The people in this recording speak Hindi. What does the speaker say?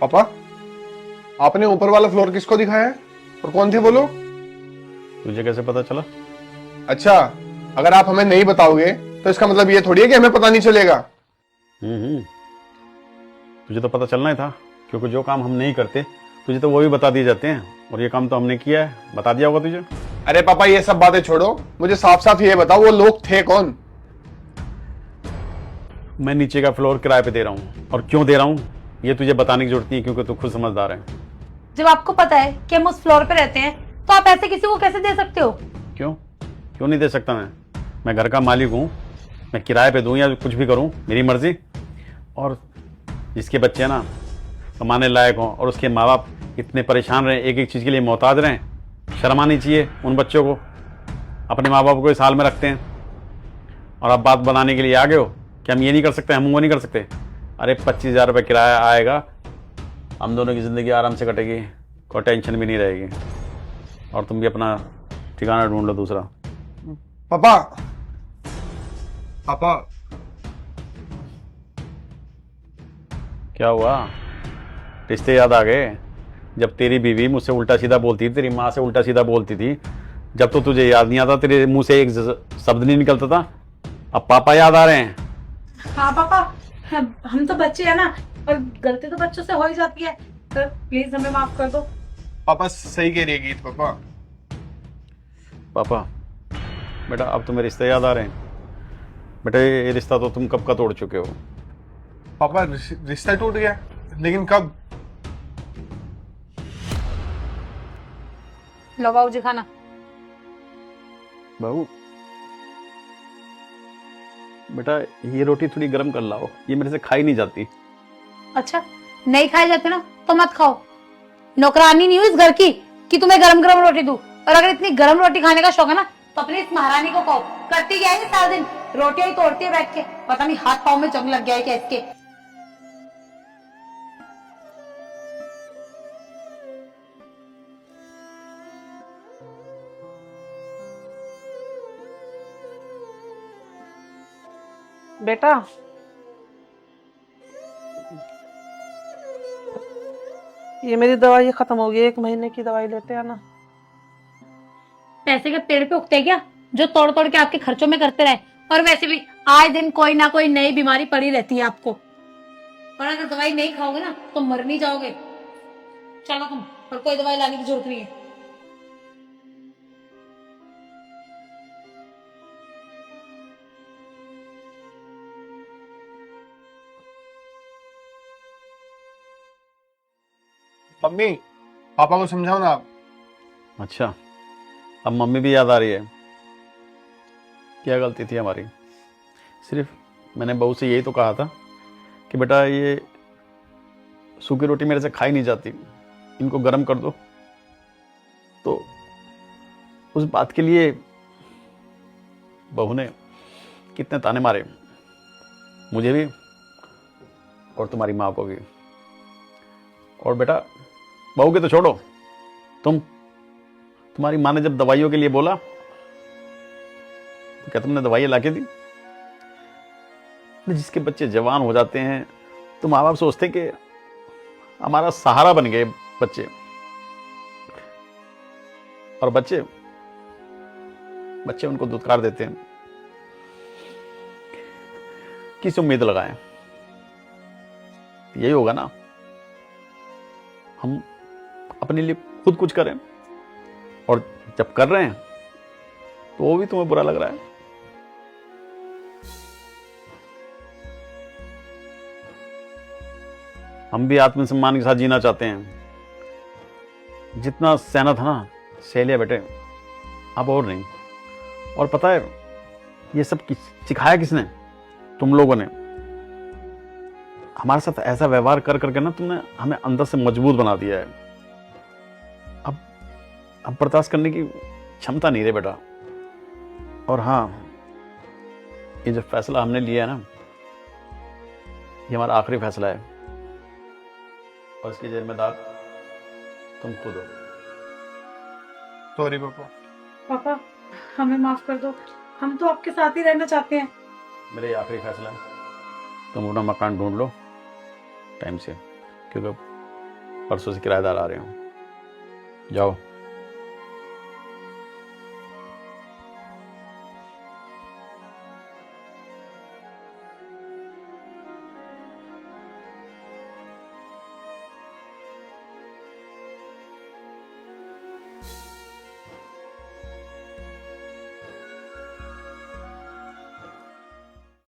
पापा, आपने ऊपर वाला फ्लोर किसको दिखाया है और कौन थे वो लोग? तुझे कैसे पता चला? अच्छा, अगर आप हमें नहीं बताओगे तो इसका मतलब ये थोड़ी है कि हमें पता नहीं चलेगा। हम्म। तुझे तो पता चलना ही था, क्योंकि जो काम हम नहीं करते तुझे तो वो भी बता दिए जाते हैं, और ये काम तो हमने किया है, बता दिया होगा तुझे। अरे पापा, ये सब बातें छोड़ो, मुझे साफ साफ ये बताओ वो लोग थे कौन? मैं नीचे का फ्लोर किराए पे दे रहा हूँ, और क्यों दे रहा हूँ ये तुझे बताने की जरूरत नहीं है, क्योंकि तू खुद समझदार है। जब आपको पता है कि हम उस फ्लोर पे रहते हैं तो आप ऐसे किसी को कैसे दे सकते हो? क्यों क्यों नहीं दे सकता? मैं घर का मालिक हूँ, मैं किराए पे दूँ या कुछ भी करूँ मेरी मर्जी। और जिसके बच्चे ना कमाने लायक हों और उसके माँ बाप इतने परेशान रहे, एक एक चीज़ के लिए मोहताज रहें, शर्म आनी चाहिए उन बच्चों को। अपने माँ बाप को इस हाल में रखते हैं और आप बात बनाने के लिए आ गए हो कि हम ये नहीं कर सकते, हम वो नहीं कर सकते। अरे 25,000 रुपये किराया आएगा, हम दोनों की ज़िंदगी आराम से कटेगी, कोई टेंशन भी नहीं रहेगी, और तुम भी अपना ठिकाना ढूंढ लो दूसरा। पापा, पापा, क्या हुआ? रिश्ते याद आ गए? जब तेरी बीवी मुझसे उल्टा सीधा बोलती थी, तेरी माँ से उल्टा सीधा बोलती थी, जब तो तुझे याद नहीं आता, तेरे मुंह से एक शब्द नहीं निकलता था, अब पापा याद आ रहे हैं। हाँ पापा, हम तो बच्चे हैं ना, और गलती तो बच्चों से हो ही जाती है, तो प्लीज हमें माफ कर दो। पापा सही कह रही है गीत। पापा, पापा बेटा, अब तुम्हें रिश्ते याद आ रहे हैं? बेटा ये रिश्ता तो तुम कब का तोड़ चुके हो। पापा रिश्ता टूट गया, लेकिन कब? लो बाबू जी खाना। बहू बेटा, ये रोटी थोड़ी गर्म कर लाओ, ये मेरे से खाई नहीं जाती। अच्छा, नहीं खाए जाते ना तो मत खाओ। नौकरानी नहीं हूँ इस घर की कि तुम्हें गरम गरम रोटी दूं। और अगर इतनी गरम रोटी खाने का शौक है ना तो अपनी इस महारानी को कहो, करती क्या है ये सारा दिन, रोटियां ही तोड़ती है बैठ के, पता नहीं हाथ पाँव में जंग लग गया है क्या इसके। बेटा, ये मेरी दवाई खत्म हो गई, 1 महीने की दवाई लेते हैं ना। पैसे के पेड़ पे उगते हैं क्या जो तोड़ तोड़ के आपके खर्चों में करते रहे? और वैसे भी आए दिन कोई ना कोई नई बीमारी पड़ी रहती है आपको, और अगर दवाई नहीं खाओगे ना तो मर नहीं जाओगे। चलो तुम, और कोई दवाई लाने की जरूरत नहीं है। मम्मी, पापा को समझाओ ना आप। अच्छा, अब मम्मी भी याद आ रही है? क्या गलती थी हमारी? सिर्फ मैंने बहू से यही तो कहा था कि बेटा ये सूखी रोटी मेरे से खाई नहीं जाती, इनको गर्म कर दो, तो उस बात के लिए बहू ने कितने ताने मारे, मुझे भी और तुम्हारी माँ को भी। और बेटा बहू के तो छोड़ो, तुम्हारी माँ ने जब दवाइयों के लिए बोला तो क्या तुमने दवाइयाँ लाके दी? जिसके बच्चे जवान हो जाते हैं तो माँ बाप सोचते कि हमारा सहारा बन गए बच्चे, और बच्चे उनको दुत्कार देते हैं। किस उम्मीद लगाएं? यही होगा ना, हम अपने लिए खुद कुछ करें, और जब कर रहे हैं तो वो भी तुम्हें बुरा लग रहा है। हम भी आत्मसम्मान के साथ जीना चाहते हैं। जितना सहना था ना सह लिया बेटे, अब और नहीं। और पता है ये सब सिखाया किसने? तुम लोगों ने। हमारे साथ ऐसा व्यवहार कर करके ना तुमने हमें अंदर से मजबूत बना दिया है। अब बर्दाश्त करने की क्षमता नहीं रही बेटा। और हाँ, ये जो फैसला हमने लिया है ना, ये हमारा आखिरी फैसला है, और इसकी जिम्मेदार तुम खुद हो। सॉरी पापा। पापा हमें माफ कर दो, हम तो आपके साथ ही रहना चाहते हैं। मेरा ये आखिरी फैसला है, तुम अपना मकान ढूंढ लो टाइम से, क्योंकि परसों से किराएदार आ रहे हो, जाओ।